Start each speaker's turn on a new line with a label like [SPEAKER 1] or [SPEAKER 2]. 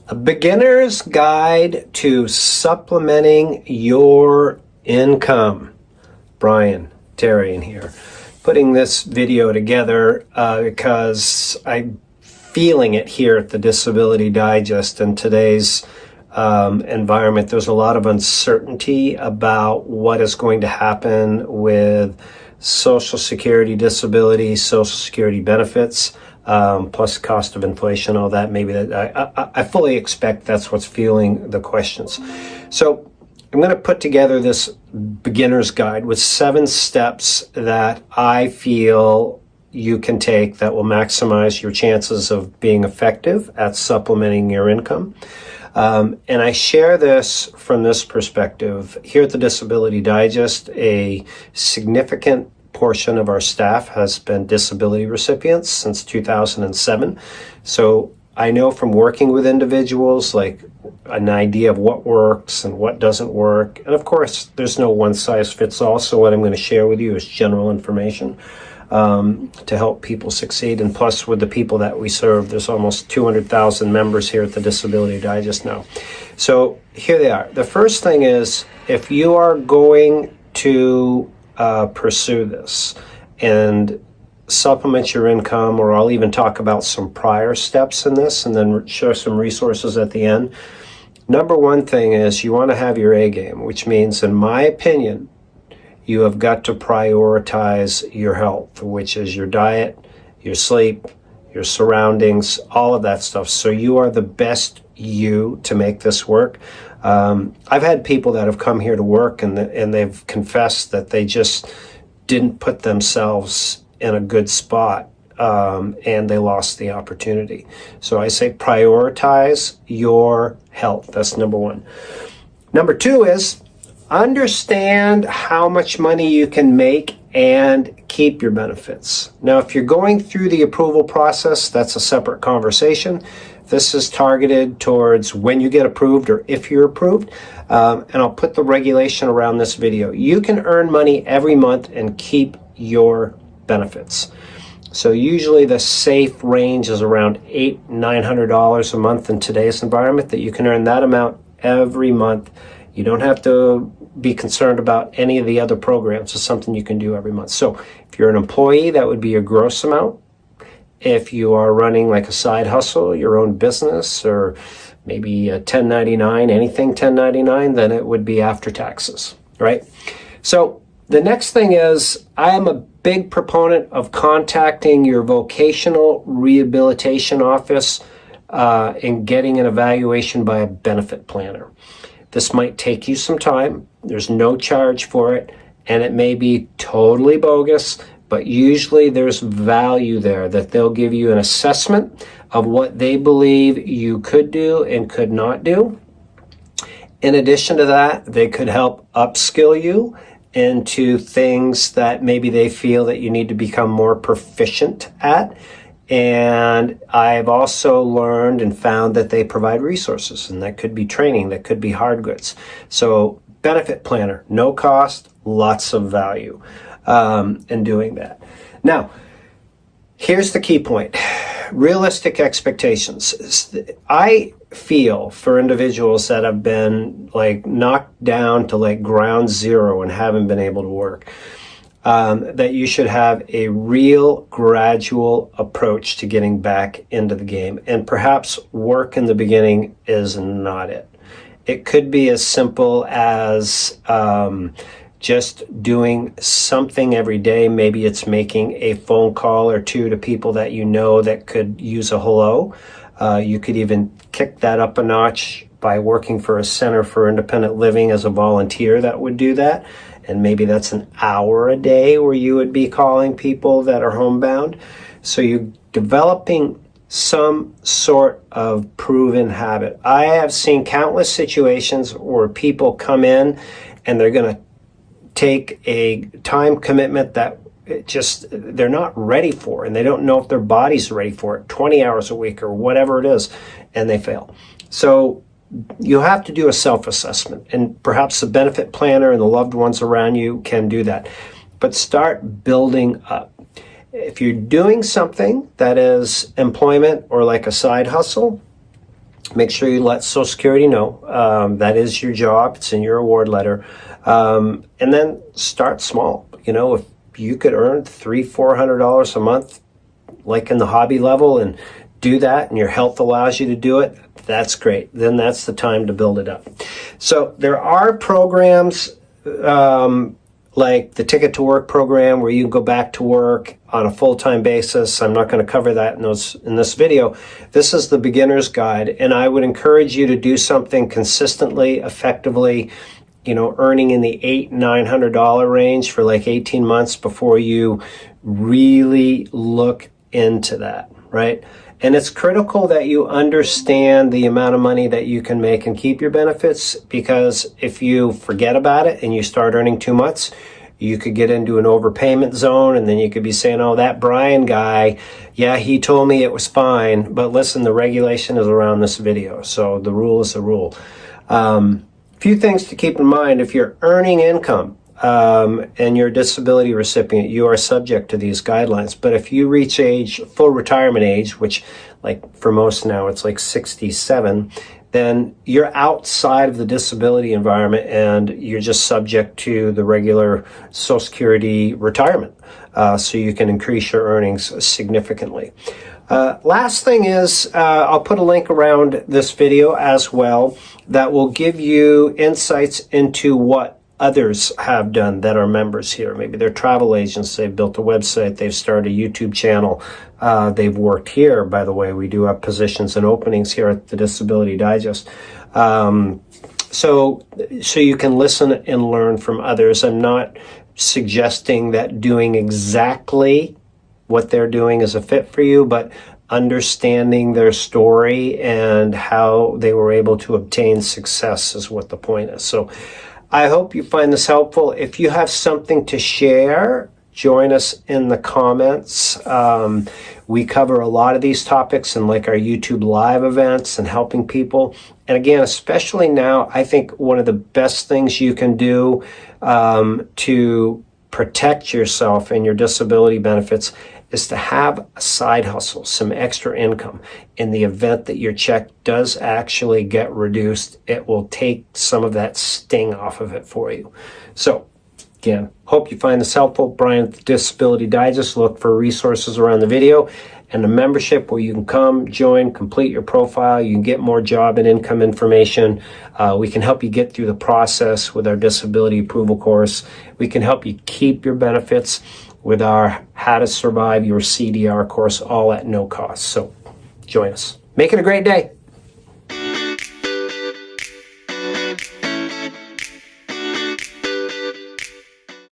[SPEAKER 1] A beginner's guide to supplementing your income. Brian Terrian here, putting this video together because I'm feeling it here at the Disability Digest in today's environment. There's a lot of uncertainty about what is going to happen with Social Security disability, Social Security benefits. Plus cost of inflation, all that. Maybe that I fully expect that's what's fueling the questions. So I'm going to put together this beginner's guide with 7 steps that I feel you can take that will maximize your chances of being effective at supplementing your income. And I share this from this perspective. Here at the Disability Digest, a significant portion of our staff has been disability recipients since 2007. So I know from working with individuals, like an idea of what works and what doesn't work. And of course, there's no one size fits all. So what I'm going to share with you is general information to help people succeed. And plus, with the people that we serve, there's almost 200,000 members here at the Disability Digest now. So here they are. The first thing is, if you are going to pursue this and supplement your income, or I'll even talk about some prior steps in this and then share some resources at the end. Number one thing is you want to have your A game, which means, in my opinion, you have got to prioritize your health, which is your diet, your sleep, your surroundings, all of that stuff. So you are the best you to make this work. I've had people that have come here to work and they've confessed that they just didn't put themselves in a good spot and they lost the opportunity. So I say prioritize your health. That's number one. Number two is understand how much money you can make and keep your benefits. Now, if you're going through the approval process, that's a separate conversation. This is targeted towards when you get approved or if you're approved. And I'll put the regulation around this video. You can earn money every month and keep your benefits. So usually the safe range is around $800-900 a month in today's environment, that you can earn that amount every month. You don't have to be concerned about any of the other programs. It's something you can do every month. So if you're an employee, that would be your gross amount. If you are running like a side hustle, your own business, or maybe a 1099, anything 1099, then it would be after taxes, right? So the next thing is, I am a big proponent of contacting your vocational rehabilitation office and getting an evaluation by a benefit planner. This might take you some time. There's no charge for it, and it may be totally bogus, but usually there's value there, that they'll give you an assessment of what they believe you could do and could not do. In addition to that, they could help upskill you into things that maybe they feel that you need to become more proficient at. And I've also learned and found that they provide resources, and that could be training, that could be hard goods. So benefit planner, no cost, lots of value in doing that. Now, here's the key point. Realistic expectations. I feel for individuals that have been like knocked down to like ground zero and haven't been able to work, that you should have a real gradual approach to getting back into the game. And perhaps work in the beginning is not it. It could be as simple as just doing something every day. Maybe it's making a phone call or two to people that you know that could use a hello. You could even kick that up a notch by working for a Center for Independent Living as a volunteer that would do that. And maybe that's an hour a day where you would be calling people that are homebound. So you're developing some sort of proven habit. I have seen countless situations where people come in and they're going to take a time commitment that they're not ready for, and they don't know if their body's ready for it, 20 hours a week or whatever it is, and they fail. So you have to do a self-assessment, and perhaps the benefit planner and the loved ones around you can do that. But start building up. If you're doing something that is employment or like a side hustle, Make sure you let Social Security know. That is your job. It's in your award letter. And then start small. You know, if you could earn $300-400 a month, like in the hobby level, and do that, and your health allows you to do it, that's great. Then that's the time to build it up. So there are programs like the Ticket to Work program, where you can go back to work on a full-time basis. I'm not going to cover that in this video. This is the beginner's guide, and I would encourage you to do something consistently, effectively, you know, earning in the $800-900 range for like 18 months before you really look into that, right? And it's critical that you understand the amount of money that you can make and keep your benefits, because if you forget about it and you start earning too much, you could get into an overpayment zone, and then you could be saying, oh, that Brian guy, yeah, he told me it was fine, but listen, the regulation is around this video, so the rule is the rule. Few things to keep in mind: if you're earning income, and you're a disability recipient, you are subject to these guidelines. But if you reach full retirement age, which like for most now it's like 67, then you're outside of the disability environment and you're just subject to the regular Social Security retirement. So you can increase your earnings significantly. Last thing is, I'll put a link around this video as well that will give you insights into what others have done that are members here. Maybe they're travel agents, they've built a website, they've started a YouTube channel, they've worked here. By the way, we do have positions and openings here at the Disability Digest. So you can listen and learn from others. I'm not suggesting that doing exactly what they're doing is a fit for you, but understanding their story and how they were able to obtain success is what the point is. So I hope you find this helpful. If you have something to share, join us in the comments. We cover a lot of these topics in like our YouTube live events and helping people. And again, especially now, I think one of the best things you can do to protect yourself and your disability benefits is to have a side hustle, some extra income. In the event that your check does actually get reduced, it will take some of that sting off of it for you. So again, hope you find this helpful. Brian at the Disability Digest. Look for resources around the video and a membership where you can come, join, complete your profile. You can get more job and income information. We can help you get through the process with our disability approval course. We can help you keep your benefits with our How to Survive Your CDR course, all at no cost. So join us. Make it a great day.